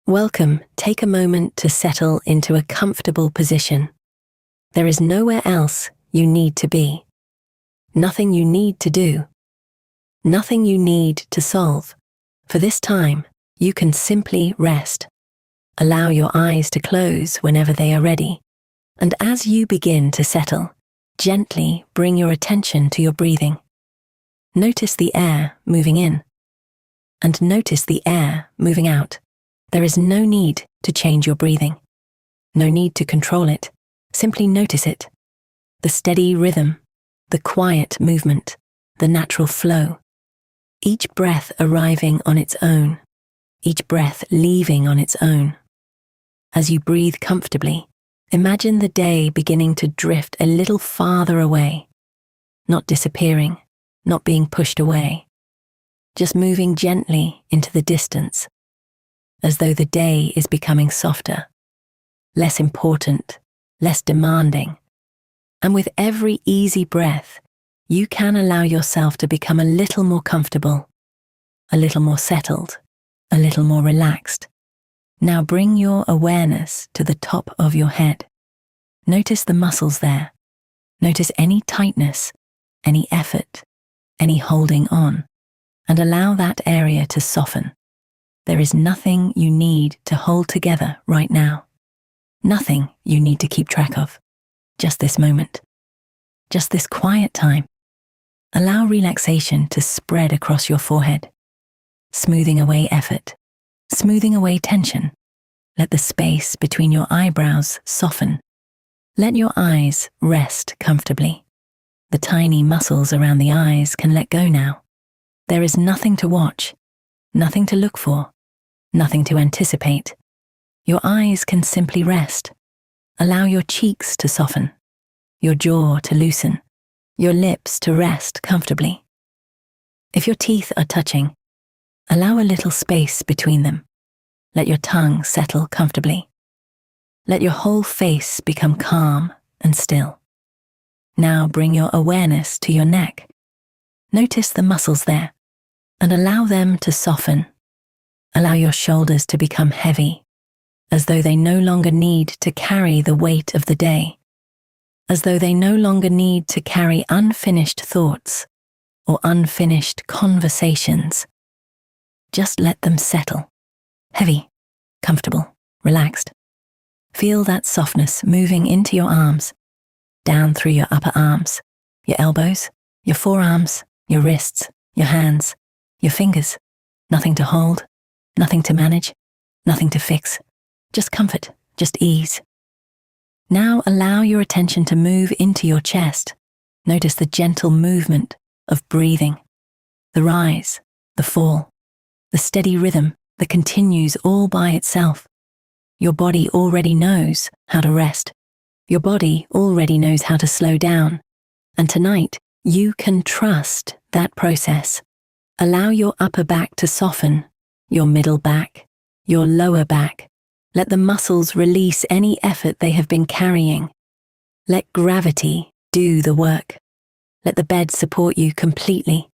Welcome. Take a moment to settle into a comfortable position. There is nowhere else you need to be. Nothing you need to do. Nothing you need to solve. For this time, you can simply rest. Allow your eyes to close whenever they are ready. And as you begin to settle, gently bring your attention to your breathing. Notice the air moving in, and notice the air moving out. There is no need to change your breathing. No need to control it. Simply notice it. The steady rhythm, the quiet movement, the natural flow. Each breath arriving on its own, each breath leaving on its own. As you breathe comfortably, imagine the day beginning to drift a little farther away, not disappearing, not being pushed away, just moving gently into the distance, as though the day is becoming softer, less important, less demanding. And with every easy breath, you can allow yourself to become a little more comfortable, a little more settled, a little more relaxed. Now bring your awareness to the top of your head. Notice the muscles there. Notice any tightness, any effort, any holding on, and allow that area to soften. There is nothing you need to hold together right now. Nothing you need to keep track of. Just this moment. Just this quiet time. Allow relaxation to spread across your forehead, smoothing away effort, smoothing away tension. Let the space between your eyebrows soften. Let your eyes rest comfortably. The tiny muscles around the eyes can let go now. There is nothing to watch, nothing to look for, nothing to anticipate. Your eyes can simply rest. Allow your cheeks to soften, your jaw to loosen, your lips to rest comfortably. If your teeth are touching, allow a little space between them. Let your tongue settle comfortably. Let your whole face become calm and still. Now bring your awareness to your neck. Notice the muscles there, and allow them to soften. Allow your shoulders to become heavy, as though they no longer need to carry the weight of the day, as though they no longer need to carry unfinished thoughts or unfinished conversations. Just let them settle. Heavy, comfortable, relaxed. Feel that softness moving into your arms, down through your upper arms, your elbows, your forearms, your wrists, your hands, your fingers. Nothing to hold, nothing to manage, nothing to fix. Just comfort, just ease. Now allow your attention to move into your chest. Notice the gentle movement of breathing, the rise, the fall, the steady rhythm that continues all by itself. Your body already knows how to rest. Your body already knows how to slow down. And tonight, you can trust that process. Allow your upper back to soften, your middle back, your lower back. Let the muscles release any effort they have been carrying. Let gravity do the work. Let the bed support you completely.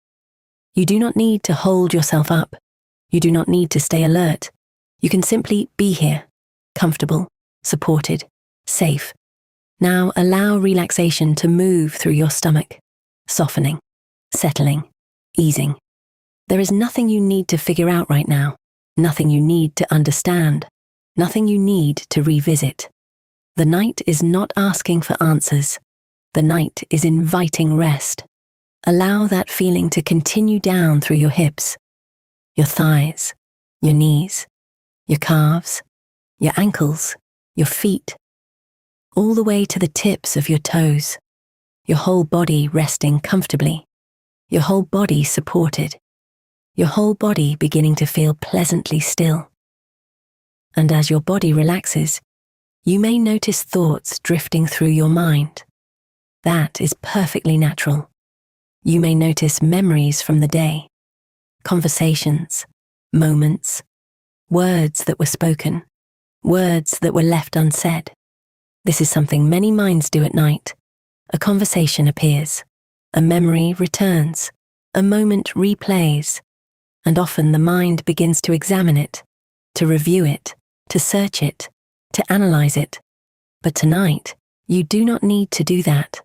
You do not need to hold yourself up. You do not need to stay alert. You can simply be here, comfortable, supported, safe. Now allow relaxation to move through your stomach, softening, settling, easing. There is nothing you need to figure out right now, nothing you need to understand, nothing you need to revisit. The night is not asking for answers. The night is inviting rest. Allow that feeling to continue down through your hips, your thighs, your knees, your calves, your ankles, your feet, all the way to the tips of your toes, your whole body resting comfortably, your whole body supported, your whole body beginning to feel pleasantly still. And as your body relaxes, you may notice thoughts drifting through your mind. That is perfectly natural. You may notice memories from the day, conversations, moments, words that were spoken, words that were left unsaid. This is something many minds do at night. A conversation appears, a memory returns, a moment replays, and often the mind begins to examine it, to review it, to search it, to analyze it. But tonight, you do not need to do that.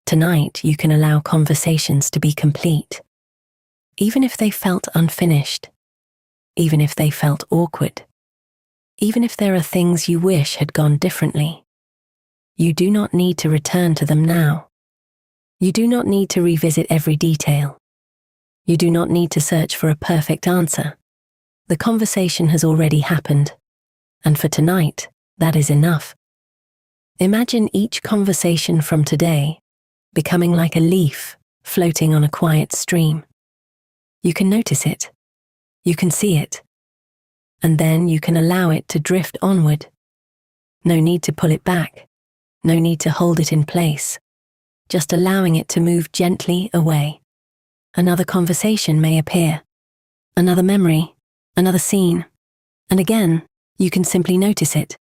Tonight, you can allow conversations to be complete. Even if they felt unfinished, even if they felt awkward, even if there are things you wish had gone differently, you do not need to return to them now. You do not need to revisit every detail. You do not need to search for a perfect answer. The conversation has already happened, and for tonight, that is enough. Imagine each conversation from today becoming like a leaf floating on a quiet stream. You can notice it, you can see it, and then you can allow it to drift onward. No need to pull it back, no need to hold it in place, just allowing it to move gently away. Another conversation may appear, another memory, another scene, and again, you can simply notice it.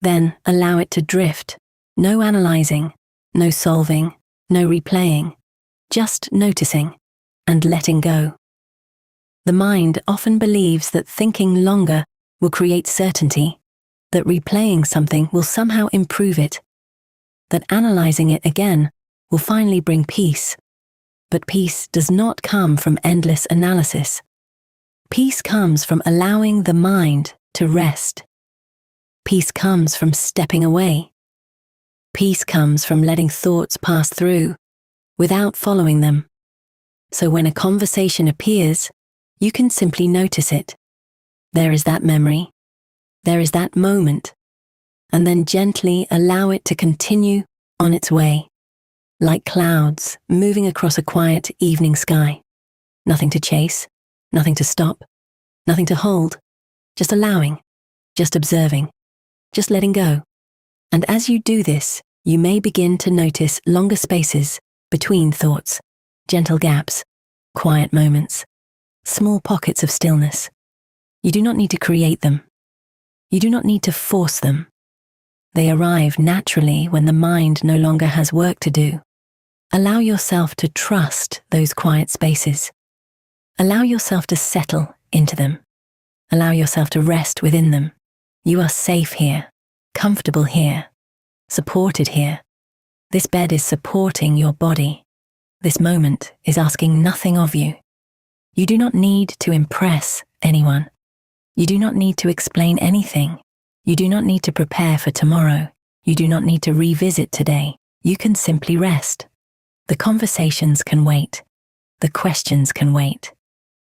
Then allow it to drift. No analyzing, no solving, no replaying, just noticing and letting go. The mind often believes that thinking longer will create certainty, that replaying something will somehow improve it, that analyzing it again will finally bring peace. But peace does not come from endless analysis. Peace comes from allowing the mind to rest. Peace comes from stepping away. Peace comes from letting thoughts pass through without following them. So when a conversation appears, you can simply notice it. There is that memory. There is that moment. And then gently allow it to continue on its way, like clouds moving across a quiet evening sky. Nothing to chase, nothing to stop, nothing to hold, just allowing, just observing, just letting go. And as you do this, you may begin to notice longer spaces between thoughts, gentle gaps, quiet moments, small pockets of stillness. You do not need to create them. You do not need to force them. They arrive naturally when the mind no longer has work to do. Allow yourself to trust those quiet spaces. Allow yourself to settle into them. Allow yourself to rest within them. You are safe here, comfortable here, supported here. This bed is supporting your body. This moment is asking nothing of you. You do not need to impress anyone. You do not need to explain anything. You do not need to prepare for tomorrow. You do not need to revisit today. You can simply rest. The conversations can wait. The questions can wait.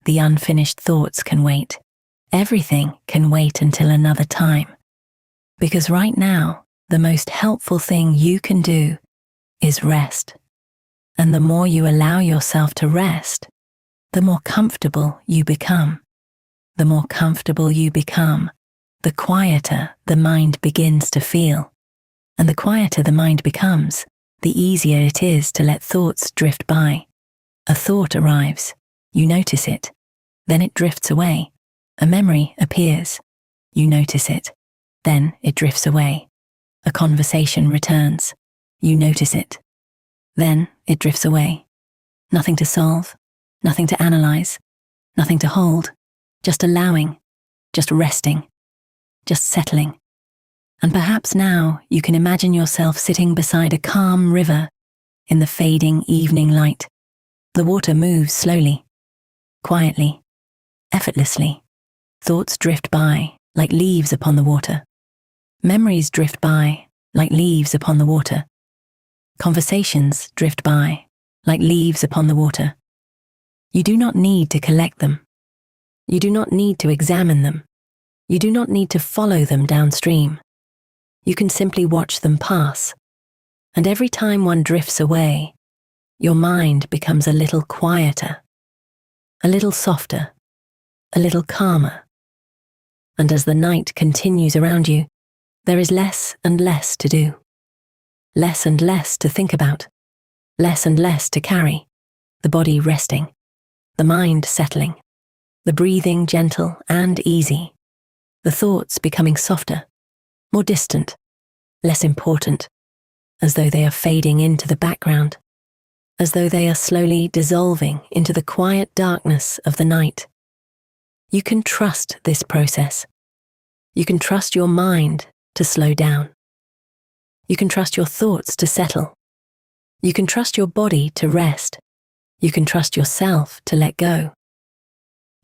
The unfinished thoughts can wait. Everything can wait until another time. Because right now, the most helpful thing you can do is rest. And the more you allow yourself to rest, the more comfortable you become. The more comfortable you become, the quieter the mind begins to feel. And the quieter the mind becomes, the easier it is to let thoughts drift by. A thought arrives, you notice it, then it drifts away. A memory appears, you notice it, then it drifts away. A conversation returns, you notice it, then it drifts away. Nothing to solve, nothing to analyze, nothing to hold, just allowing, just resting, just settling. And perhaps now you can imagine yourself sitting beside a calm river in the fading evening light. The water moves slowly, quietly, effortlessly. Thoughts drift by like leaves upon the water. Memories drift by like leaves upon the water. Conversations drift by like leaves upon the water. You do not need to collect them. You do not need to examine them. You do not need to follow them downstream. You can simply watch them pass. And every time one drifts away, your mind becomes a little quieter, a little softer, a little calmer. And as the night continues around you, there is less and less to do. Less and less to think about. Less and less to carry. The body resting. The mind settling. The breathing gentle and easy. The thoughts becoming softer, more distant, less important, as though they are fading into the background, as though they are slowly dissolving into the quiet darkness of the night. You can trust this process. You can trust your mind to slow down. You can trust your thoughts to settle. You can trust your body to rest. You can trust yourself to let go.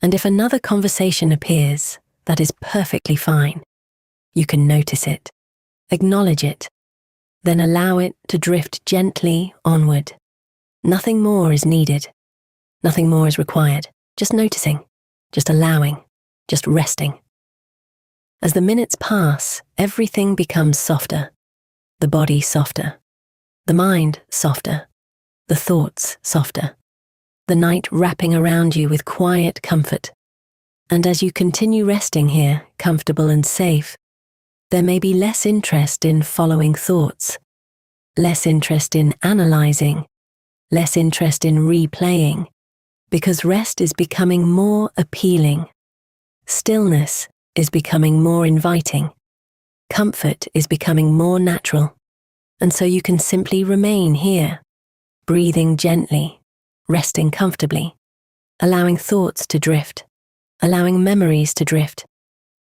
And if another conversation appears, that is perfectly fine. You can notice it, acknowledge it, then allow it to drift gently onward. Nothing more is needed. Nothing more is required. Just noticing, just allowing, just resting. As the minutes pass, everything becomes softer. The body softer. The mind softer. The thoughts softer. The night wrapping around you with quiet comfort. And as you continue resting here, comfortable and safe, there may be less interest in following thoughts, less interest in analyzing, less interest in replaying, because rest is becoming more appealing. Stillness is becoming more inviting. Comfort is becoming more natural. And so you can simply remain here, breathing gently, resting comfortably, allowing thoughts to drift, allowing memories to drift,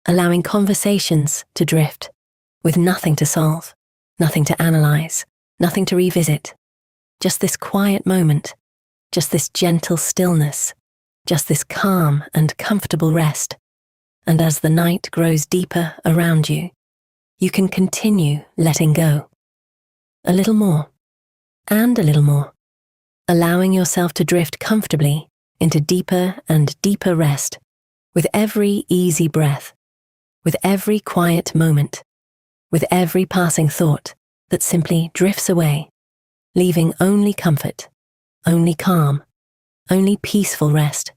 allowing conversations to drift, with nothing to solve, nothing to analyze, nothing to revisit. Just this quiet moment, just this gentle stillness, just this calm and comfortable rest. And as the night grows deeper around you, you can continue letting go. A little more, and a little more, allowing yourself to drift comfortably into deeper and deeper rest with every easy breath, with every quiet moment, with every passing thought that simply drifts away, leaving only comfort, only calm, only peaceful rest.